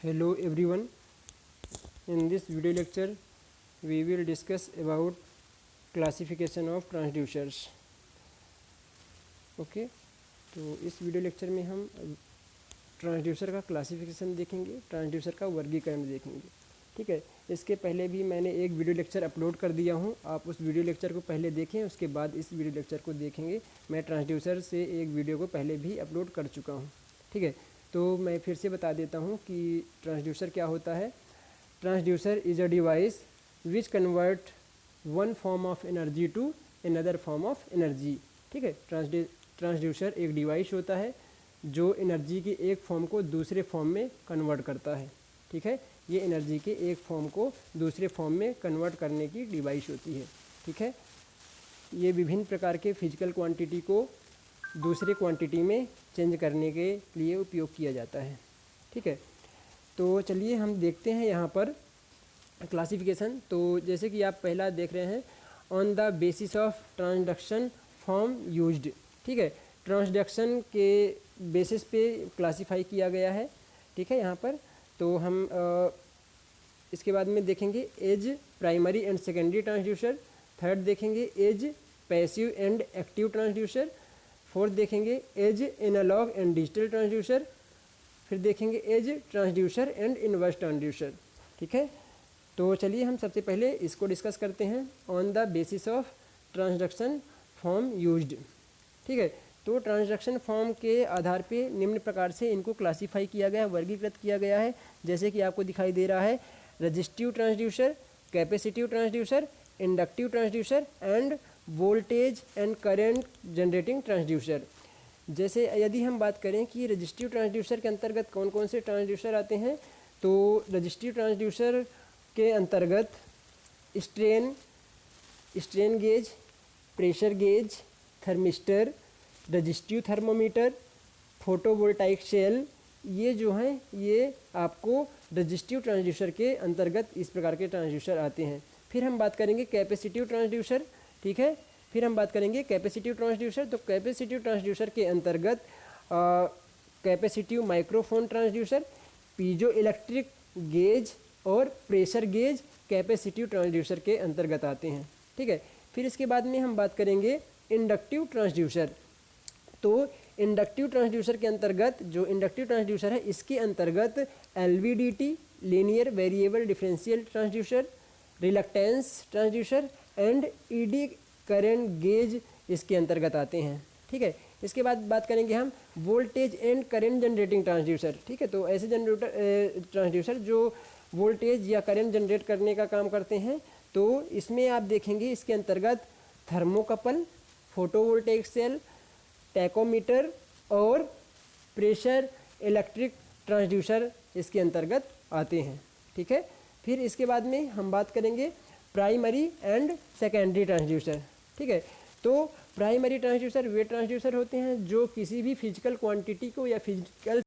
Hello everyone. In this video lecture, we will discuss about classification of transducers. Okay तो इस video lecture में हम transducer का classification देखेंगे, ट्रांसड्यूसर का वर्गीकरण देखेंगे। ठीक है, इसके पहले भी मैंने एक वीडियो लेक्चर अपलोड कर दिया हूं, आप उस वीडियो लेक्चर को पहले देखें, उसके बाद इस वीडियो लेक्चर को देखेंगे। मैं ट्रांसड्यूसर से एक वीडियो को पहले भी अपलोड कर चुका हूं। ठीक है, तो मैं फिर से बता देता हूं कि ट्रांसड्यूसर क्या होता है। Transducer is a device which convert one form of energy to another form of energy. ठीक है, ट्रांसड्यूसर एक डिवाइस होता है जो एनर्जी की एक फॉर्म को दूसरे फॉर्म में कन्वर्ट करता है। ठीक है, ये एनर्जी के एक फॉर्म को दूसरे फॉर्म में कन्वर्ट करने की डिवाइस होती है। ठीक है, ये विभिन्न प्रकार के फिजिकल क्वांटिटी को दूसरे क्वांटिटी में चेंज करने के लिए उपयोग किया जाता है। ठीक है, तो चलिए हम देखते हैं यहाँ पर क्लासिफिकेशन। तो जैसे कि आप पहला देख रहे हैं, on the basis of transduction form used. ठीक है, ट्रांसडक्शन के बेसिस पे क्लासिफाई किया गया है। ठीक है, यहाँ पर तो हम इसके बाद में देखेंगे as primary and secondary transducer. Third देखेंगे as passive and active transducer. Fourth देखेंगे as analogue and digital transducer. फिर देखेंगे as transducer and inverse transducer. ठीक है, तो चलिए हम सबसे पहले इसको डिस्कस करते हैं, on the basis of transduction form used. ठीक है, तो ट्रांसडक्शन फॉर्म के आधार पे निम्न प्रकार से इनको क्लासीफाई किया गया है, वर्गीकृत किया गया है। जैसे कि आपको दिखाई दे रहा है, resistive transducer, capacitive transducer, inductive transducer end voltage and current generating transducer. जैसे यदि हम बात करें कि रजिस्टिव ट्रांसड्यूसर के अंतर्गत कौन कौन से ट्रांसड्यूसर आते हैं, तो रजिस्टिव ट्रांसड्यूसर के अंतर्गत strain gauge, pressure gauge, thermistor, resistive thermometer, photovoltaic cell, ये जो हैं ये आपको रजिस्टिव ट्रांसड्यूसर के अंतर्गत इस प्रकार के ट्रांसड्यूसर आते हैं। फिर हम बात करेंगे कैपेसिटिव ट्रांसड्यूसर। ठीक है, फिर हम बात करेंगे कैपेसिटिव ट्रांसड्यूसर। तो कैपेसिटिव ट्रांसड्यूसर के अंतर्गत capacitive microphone transducer, piezo electric gauge और प्रेशर गेज कैपेसिटिव ट्रांसड्यूसर के अंतर्गत आते हैं। ठीक है, फिर इसके बाद में हम बात करेंगे इंडक्टिव ट्रांसड्यूसर। तो इंडक्टिव ट्रांसड्यूसर के अंतर्गत जो इंडक्टिव ट्रांसड्यूसर है, इसके अंतर्गत LVDT linear variable differential transducer, reluctance transducer and eddy current gauge इसके अंतर्गत आते हैं। ठीक है, इसके बाद बात करेंगे हम voltage and current generating transducer. ठीक है, तो ऐसे ट्रांसड्यूसर जो वोल्टेज या करंट जनरेट करने का काम करते हैं, तो इसमें आप देखेंगे इसके अंतर्गत थर्मोकपल, फोटोवोल्टेइक सेल, टैकोमीटर और प्रेशर इलेक्ट्रिक ट्रांसड्यूसर इसके अंतर्गत आते हैं। ठीक है, फिर इसके बाद में हम बात करेंगे प्राइमरी एंड सेकेंडरी ट्रांसड्यूसर। ठीक है, तो प्राइमरी ट्रांसड्यूसर वे ट्रांसड्यूसर होते हैं जो किसी भी फिजिकल क्वांटिटी को या फिजिकल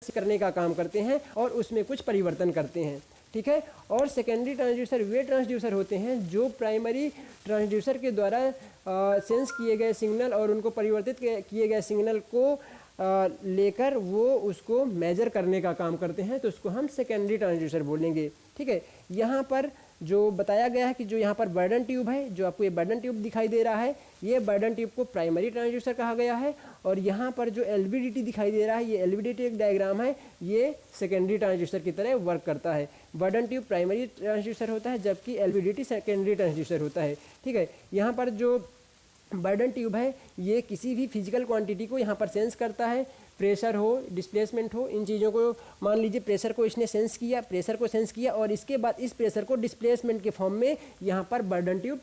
करने का काम करते हैं और उसमें कुछ परिवर्तन करते हैं। ठीक है, और सेकेंडरी ट्रांसड्यूसर वे ट्रांसड्यूसर होते हैं जो प्राइमरी ट्रांसड्यूसर के द्वारा सेंस किए गए सिग्नल और उनको परिवर्तित किए गए सिग्नल को लेकर वो उसको मेजर करने का काम करते हैं, तो उसको हम सेकेंडरी ट्रांसड्यूसर बोलेंगे। ठीक है, यहाँ पर जो बताया गया है कि जो यहाँ पर बर्डन ट्यूब है, जो आपको ये बर्डन ट्यूब दिखाई दे रहा है, ये बर्डन ट्यूब को प्राइमरी ट्रांसड्यूसर कहा गया है। और यहाँ पर जो एलवीडीटी दिखाई दे रहा है, ये एलवीडीटी एक डायग्राम है, ये सेकेंडरी ट्रांसड्यूसर की तरह वर्क करता है। बर्डन ट्यूब प्राइमरी ट्रांसड्यूसर होता है जबकि एलवीडीटी सेकेंडरी ट्रांसड्यूसर होता है। ठीक है, यहाँ पर जो बर्डन ट्यूब है ये किसी भी फिजिकल क्वांटिटी को यहाँ पर सेंस करता है, प्रेशर हो, डिस्प्लेसमेंट हो, इन चीज़ों को मान लीजिए प्रेशर को इसने सेंस किया, प्रेशर को सेंस किया और इसके बाद इस प्रेशर को डिस्प्लेसमेंट के फॉर्म में यहाँ पर बर्डन ट्यूब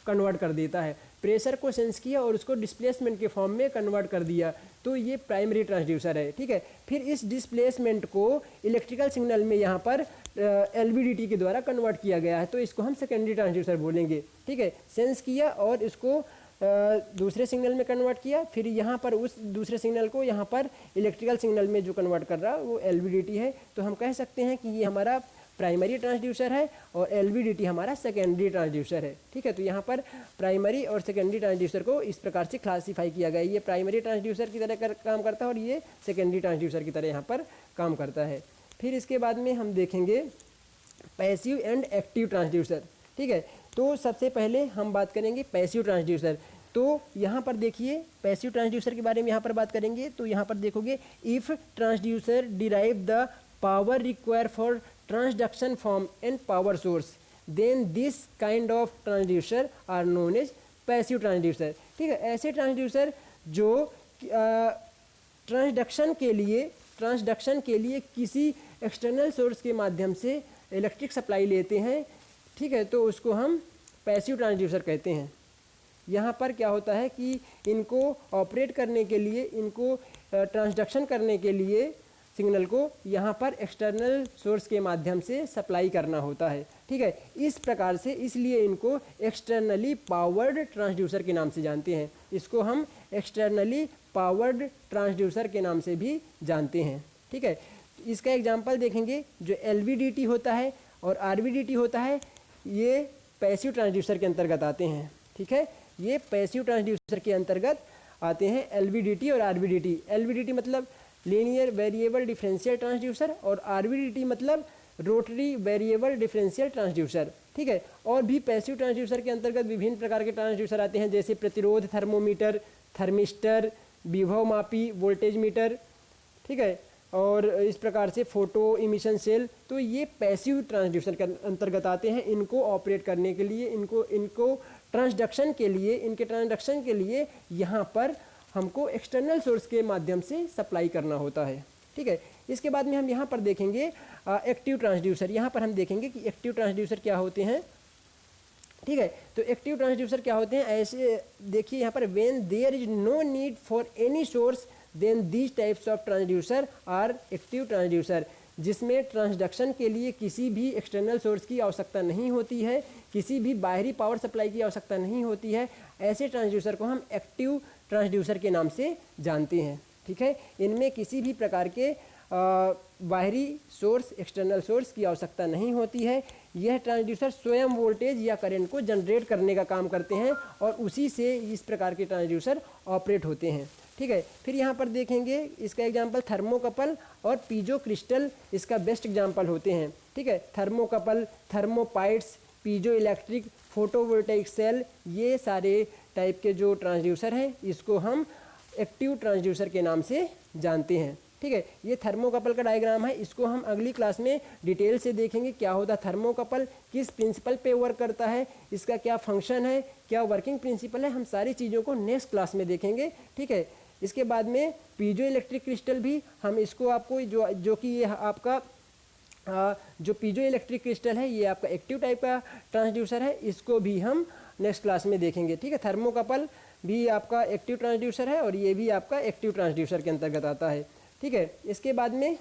कन्वर्ट कर देता है। प्रेशर को सेंस किया और उसको डिस्प्लेसमेंट के फॉर्म में कन्वर्ट कर दिया, तो ये प्राइमरी ट्रांसड्यूसर है। ठीक है, फिर इस डिस्प्लेसमेंट को इलेक्ट्रिकल सिग्नल में यहाँ पर एलवीडीटी के द्वारा कन्वर्ट किया गया है, तो इसको हम सेकेंडरी ट्रांसड्यूसर बोलेंगे। ठीक है, सेंस किया और इसको दूसरे सिग्नल में कन्वर्ट किया, फिर यहाँ पर उस दूसरे सिग्नल को यहाँ पर इलेक्ट्रिकल सिग्नल में जो कन्वर्ट कर रहा है वो एलवीडीटी है। तो हम कह सकते हैं कि ये हमारा प्राइमरी ट्रांसड्यूसर है और एलवीडीटी हमारा सेकेंडरी ट्रांसड्यूसर है। ठीक है, तो यहाँ पर प्राइमरी और सेकेंडरी ट्रांसड्यूसर को इस प्रकार से क्लासीफाई किया गया है। ये प्राइमरी ट्रांसड्यूसर की तरह काम करता है और ये सेकेंडरी ट्रांसड्यूसर की तरह यहाँ पर काम करता है। फिर इसके बाद में हम देखेंगे पैसिव एंड एक्टिव ट्रांसड्यूसर। ठीक है, तो सबसे पहले हम बात करेंगे पैसिव ट्रांसड्यूसर। तो यहाँ पर देखिए पैसिव ट्रांसड्यूसर के बारे में यहाँ पर बात करेंगे। तो यहाँ पर देखोगे, if transducer derive the power require for transduction from an power source, then this kind of transducer are known as passive transducer. ठीक है, ऐसे ट्रांसड्यूसर जो ट्रांसडक्शन के लिए किसी एक्सटर्नल सोर्स के माध्यम से इलेक्ट्रिक सप्लाई लेते हैं। ठीक है, तो उसको हम पैसिव ट्रांसड्यूसर कहते हैं। यहाँ पर क्या होता है कि इनको ऑपरेट करने के लिए, इनको ट्रांसडक्शन करने के लिए सिग्नल को यहाँ पर एक्सटर्नल सोर्स के माध्यम से सप्लाई करना होता है। ठीक है, इस प्रकार से इसलिए इनको एक्सटर्नली पावर्ड ट्रांसड्यूसर के नाम से जानते हैं। इसको हम एक्सटर्नली पावर्ड ट्रांसड्यूसर के नाम से भी जानते हैं। ठीक है, इसका एग्जांपल देखेंगे, जो LVDT होता है और RVDT होता है, ये पैसिव ट्रांसड्यूसर के अंतर्गत आते हैं। ठीक है, ये पैसिव ट्रांसड्यूसर के अंतर्गत आते हैं LVDT और RVDT। LVDT मतलब लीनियर वेरिएबल डिफरेंशियल ट्रांसड्यूसर और RVDT मतलब रोटरी वेरिएबल डिफरेंशियल ट्रांसड्यूसर। ठीक है, और भी पैसिव ट्रांसड्यूसर के अंतर्गत विभिन्न प्रकार के ट्रांसड्यूसर आते हैं, जैसे प्रतिरोध थर्मोमीटर, थर्मिस्टर, विभव मापी, वोल्टेज मीटर। ठीक है, और इस प्रकार से फोटो इमिशन सेल। तो ये पैसिव ट्रांसड्यूसर के अंतर्गत आते हैं। इनको ऑपरेट करने के लिए, इनको ट्रांसडक्शन के लिए यहाँ पर हमको एक्सटर्नल सोर्स के माध्यम से सप्लाई करना होता है। ठीक है, इसके बाद में हम यहाँ पर देखेंगे एक्टिव ट्रांसड्यूसर। यहाँ पर हम देखेंगे कि एक्टिव ट्रांसड्यूसर क्या होते हैं। ठीक है, तो एक्टिव ट्रांसड्यूसर क्या होते हैं, ऐसे देखिए यहाँ पर, when there is no need for any source then these types of transducer are active transducer. जिसमें ट्रांसडक्शन के लिए किसी भी एक्सटर्नल सोर्स की आवश्यकता नहीं होती है, किसी भी बाहरी पावर सप्लाई की आवश्यकता नहीं होती है, ऐसे ट्रांसड्यूसर को हम एक्टिव ट्रांसड्यूसर के नाम से जानते हैं। ठीक है, इनमें किसी भी प्रकार के बाहरी सोर्स, एक्सटर्नल सोर्स की आवश्यकता नहीं होती है। यह ट्रांसड्यूसर स्वयं वोल्टेज या करंट को जनरेट करने का काम करते हैं और उसी से इस प्रकार के ट्रांसड्यूसर ऑपरेट होते हैं। ठीक है, फिर यहाँ पर देखेंगे इसका एग्जांपल थर्मोकपल और पीजो क्रिस्टल इसका बेस्ट एग्जांपल होते हैं। ठीक है, thermocouple, thermopiles, piezo electric, photovoltaic cell, ये सारे टाइप के जो ट्रांसड्यूसर हैं इसको हम एक्टिव ट्रांसड्यूसर के नाम से जानते हैं। ठीक है, ये थर्मोकपल का डायग्राम है, इसको हम अगली क्लास में डिटेल से देखेंगे। क्या होता है थर्मोकपल, किस प्रिंसिपल पे वर्क करता है, इसका क्या फंक्शन है, क्या वर्किंग प्रिंसिपल है, हम सारी चीज़ों को नेक्स्ट क्लास में देखेंगे। ठीक है, इसके बाद में पीजो इलेक्ट्रिक क्रिस्टल भी हम इसको आपको जो कि ये आपका जो पीजो इलेक्ट्रिक क्रिस्टल है, ये आपका एक्टिव टाइप का ट्रांसड्यूसर है, इसको भी हम नेक्स्ट क्लास में देखेंगे। ठीक है, थर्मोकपल भी आपका एक्टिव ट्रांसड्यूसर है और ये भी आपका एक्टिव ट्रांसड्यूसर के अंतर्गत आता है। ठीक है, इसके बाद में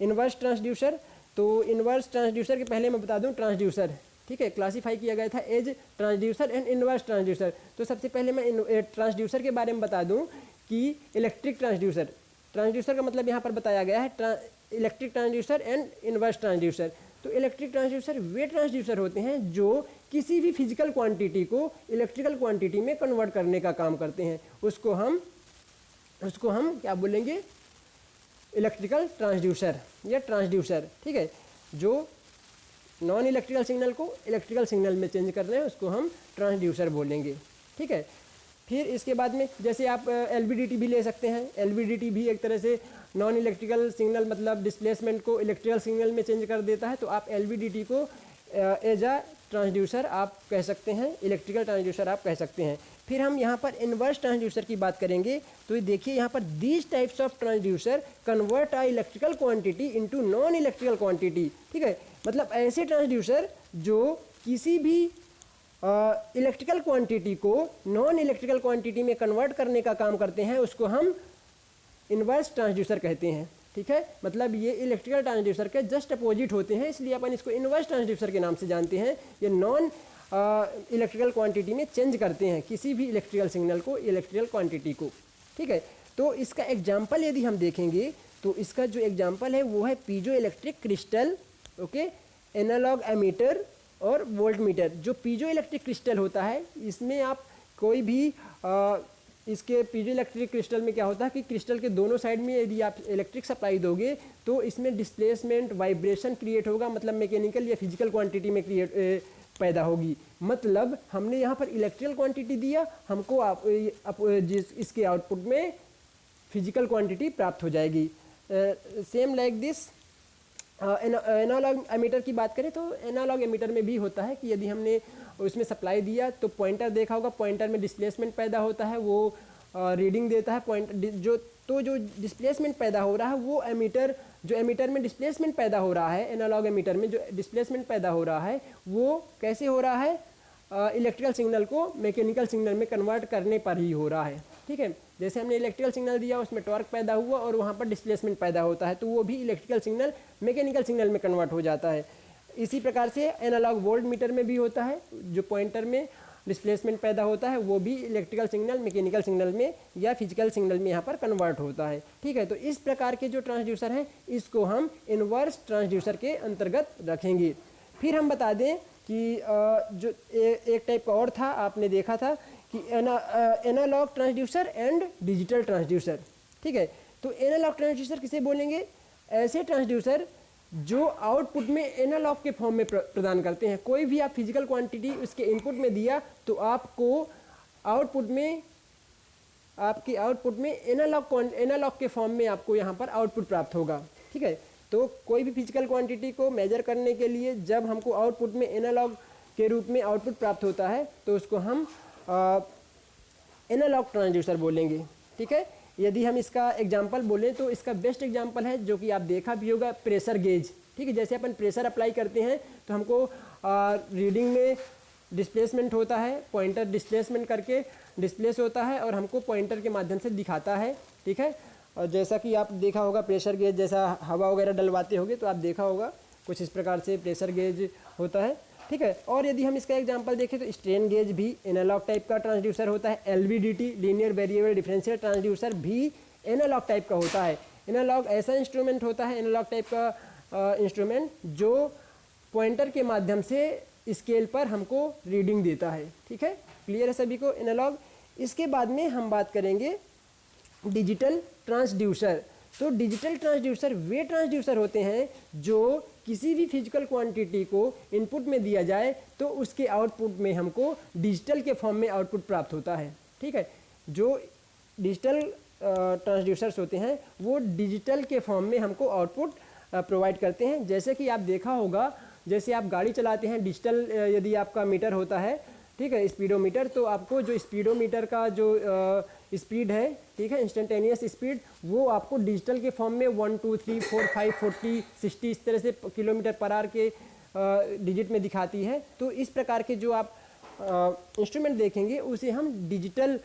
इन्वर्स ट्रांसड्यूसर। तो इन्वर्स ट्रांसड्यूसर के पहले मैं बता दूं ट्रांसड्यूसर, ठीक है, क्लासीफाई किया गया था as transducer and inverse transducer. तो सबसे पहले मैं ट्रांसड्यूसर के बारे में बता दूं कि इलेक्ट्रिक ट्रांसड्यूसर, ट्रांसड्यूसर का मतलब यहाँ पर बताया गया है electric transducer and inverse transducer. तो इलेक्ट्रिक ट्रांसड्यूसर वे ट्रांसड्यूसर होते हैं जो किसी भी फिजिकल क्वांटिटी को इलेक्ट्रिकल क्वांटिटी में कन्वर्ट करने का काम करते हैं। उसको हम क्या बोलेंगे, इलेक्ट्रिकल ट्रांसड्यूसर या ट्रांसड्यूसर। ठीक है, जो नॉन इलेक्ट्रिकल सिग्नल को इलेक्ट्रिकल सिग्नल में चेंज कर रहे हैं उसको हम ट्रांसड्यूसर बोलेंगे। ठीक है, फिर इसके बाद में जैसे आप LVDT भी ले सकते हैं। LVDT भी एक तरह से नॉन इलेक्ट्रिकल सिग्नल मतलब डिस्प्लेसमेंट को इलेक्ट्रिकल सिग्नल में चेंज कर देता है। तो आप LVDT को एज अ ट्रांसड्यूसर आप कह सकते हैं, इलेक्ट्रिकल ट्रांसड्यूसर आप कह सकते हैं। फिर हम यहाँ पर इन्वर्स ट्रांसड्यूसर की बात करेंगे। तो ये देखिए यहाँ पर these types of transducer convert a electrical quantity into non electrical quantity. ठीक है, मतलब ऐसे ट्रांसड्यूसर जो किसी भी इलेक्ट्रिकल क्वांटिटी को नॉन इलेक्ट्रिकल क्वांटिटी में कन्वर्ट करने का काम करते हैं, उसको हम इन्वर्स ट्रांसड्यूसर कहते हैं। ठीक है, मतलब ये इलेक्ट्रिकल ट्रांसड्यूसर के जस्ट अपोजिट होते हैं, इसलिए अपन इसको इन्वर्स ट्रांसड्यूसर के नाम से जानते हैं। ये नॉन इलेक्ट्रिकल क्वांटिटी में चेंज करते हैं किसी भी इलेक्ट्रिकल सिग्नल को, इलेक्ट्रिकल क्वांटिटी को। ठीक है, तो इसका एग्जाम्पल यदि हम देखेंगे तो इसका जो एग्जाम्पल है वो है piezo electric crystal, okay, analog ammeter और वोल्ट मीटर। जो पीजो इलेक्ट्रिक क्रिस्टल होता है इसमें आप कोई भी इसके पीजो इलेक्ट्रिक क्रिस्टल में क्या होता है कि क्रिस्टल के दोनों साइड में यदि आप इलेक्ट्रिक सप्लाई दोगे तो इसमें डिस्प्लेसमेंट वाइब्रेशन क्रिएट होगा, मतलब मैकेनिकल या फिजिकल क्वांटिटी में पैदा होगी। मतलब हमने यहाँ पर इलेक्ट्रिकल क्वांटिटी दिया, हमको इसके आउटपुट में फिजिकल क्वांटिटी प्राप्त हो जाएगी। Same like this analog ammeter की बात करें तो एनालॉग एमीटर में भी होता है कि यदि हमने उसमें सप्लाई दिया तो पॉइंटर देखा होगा, पॉइंटर में डिस्प्लेसमेंट पैदा होता है, वो रीडिंग देता है पॉइंट जो डिस्प्लेसमेंट पैदा हो रहा है वो एमीटर में डिस्प्लेसमेंट पैदा हो रहा है, एनालॉग एमीटर में जो डिस्प्लेसमेंट पैदा हो रहा है वो कैसे हो रहा है, इलेक्ट्रिकल सिग्नल को मैकेनिकल सिग्नल में कन्वर्ट करने पर ही हो रहा है। ठीक है, जैसे हमने इलेक्ट्रिकल सिग्नल दिया उसमें टॉर्क पैदा हुआ और वहाँ पर डिस्प्लेसमेंट पैदा होता है तो वो भी इलेक्ट्रिकल सिग्नल मैकेनिकल सिग्नल में कन्वर्ट हो जाता है। इसी प्रकार से एनालॉग वोल्ट मीटर में भी होता है, जो पॉइंटर में डिस्प्लेसमेंट पैदा होता है वो भी इलेक्ट्रिकल सिग्नल मैकेनिकल सिग्नल में या फिजिकल सिग्नल में यहाँ पर कन्वर्ट होता है। ठीक है, तो इस प्रकार के जो ट्रांसड्यूसर हैं इसको हम इन्वर्स ट्रांसड्यूसर के अंतर्गत रखेंगे। फिर हम बता दें कि जो एक टाइप का और था, आपने देखा था कि analog transducer and digital transducer. ठीक है, तो एनालॉग ट्रांसड्यूसर किसे बोलेंगे, ऐसे ट्रांसड्यूसर जो आउटपुट में एनालॉग के फॉर्म में प्रदान करते हैं। कोई भी आप फिजिकल क्वांटिटी उसके इनपुट में दिया तो आपको आउटपुट में एनालॉग के फॉर्म में आपको यहाँ पर आउटपुट प्राप्त होगा। ठीक है, तो कोई भी फिजिकल क्वांटिटी को मेजर करने के लिए जब हमको आउटपुट में एनालॉग के रूप में आउटपुट प्राप्त होता है तो उसको हम एनालॉग ट्रांसड्यूसर बोलेंगे। ठीक है, यदि हम इसका एग्जांपल बोलें तो इसका बेस्ट एग्जांपल है जो कि आप देखा भी होगा, प्रेशर गेज। ठीक है, जैसे अपन प्रेशर अप्लाई करते हैं तो हमको रीडिंग में डिस्प्लेसमेंट होता है, पॉइंटर डिस्प्लेसमेंट करके डिस्प्लेस होता है और हमको पॉइंटर के माध्यम से दिखाता है। ठीक है, और जैसा कि आप देखा होगा प्रेशर गेज जैसा हवा वगैरह डलवाते होगे तो आप देखा होगा कुछ इस प्रकार से प्रेशर गेज होता है। ठीक है, और यदि हम इसका एग्जांपल देखें तो स्ट्रेन गेज भी एनालॉग टाइप का ट्रांसड्यूसर होता है। LVDT linear variable differential transducer भी एनालॉग टाइप का होता है। एनालॉग ऐसा इंस्ट्रूमेंट होता है, एनालॉग टाइप का इंस्ट्रूमेंट जो पॉइंटर के माध्यम से स्केल पर हमको रीडिंग देता है। ठीक है, क्लियर है सभी को एनालॉग। इसके बाद में हम बात करेंगे डिजिटल ट्रांसड्यूसर। तो डिजिटल ट्रांसड्यूसर वे ट्रांसड्यूसर होते हैं जो किसी भी फिजिकल क्वांटिटी को इनपुट में दिया जाए तो उसके आउटपुट में हमको डिजिटल के फॉर्म में आउटपुट प्राप्त होता है। ठीक है, जो डिजिटल ट्रांसड्यूसर्स होते हैं वो डिजिटल के फॉर्म में हमको आउटपुट प्रोवाइड करते हैं। जैसे कि आप देखा होगा, जैसे आप गाड़ी चलाते हैं, डिजिटल यदि आपका मीटर होता है, ठीक है, स्पीडोमीटर, तो आपको जो स्पीडोमीटर का जो स्पीड है, ठीक है, इंस्टेंटेनियस स्पीड, वो आपको डिजिटल के फॉर्म में 1 2 3 4 5 40 60 इस तरह से किलोमीटर पर आवर के डिजिट में दिखाती है। तो इस प्रकार के जो आप इंस्ट्रूमेंट देखेंगे उसे हम डिजिटल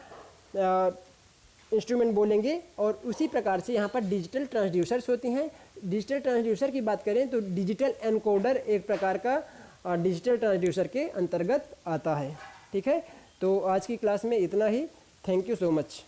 इंस्ट्रूमेंट बोलेंगे। और उसी प्रकार से यहाँ पर डिजिटल ट्रांसड्यूसर्स होते हैं। डिजिटल ट्रांसड्यूसर की बात करें तो डिजिटल एनकोडर एक प्रकार का डिजिटल ट्रांसड्यूसर के अंतर्गत आता है। ठीक है, तो आज की क्लास में इतना ही। Thank you so much.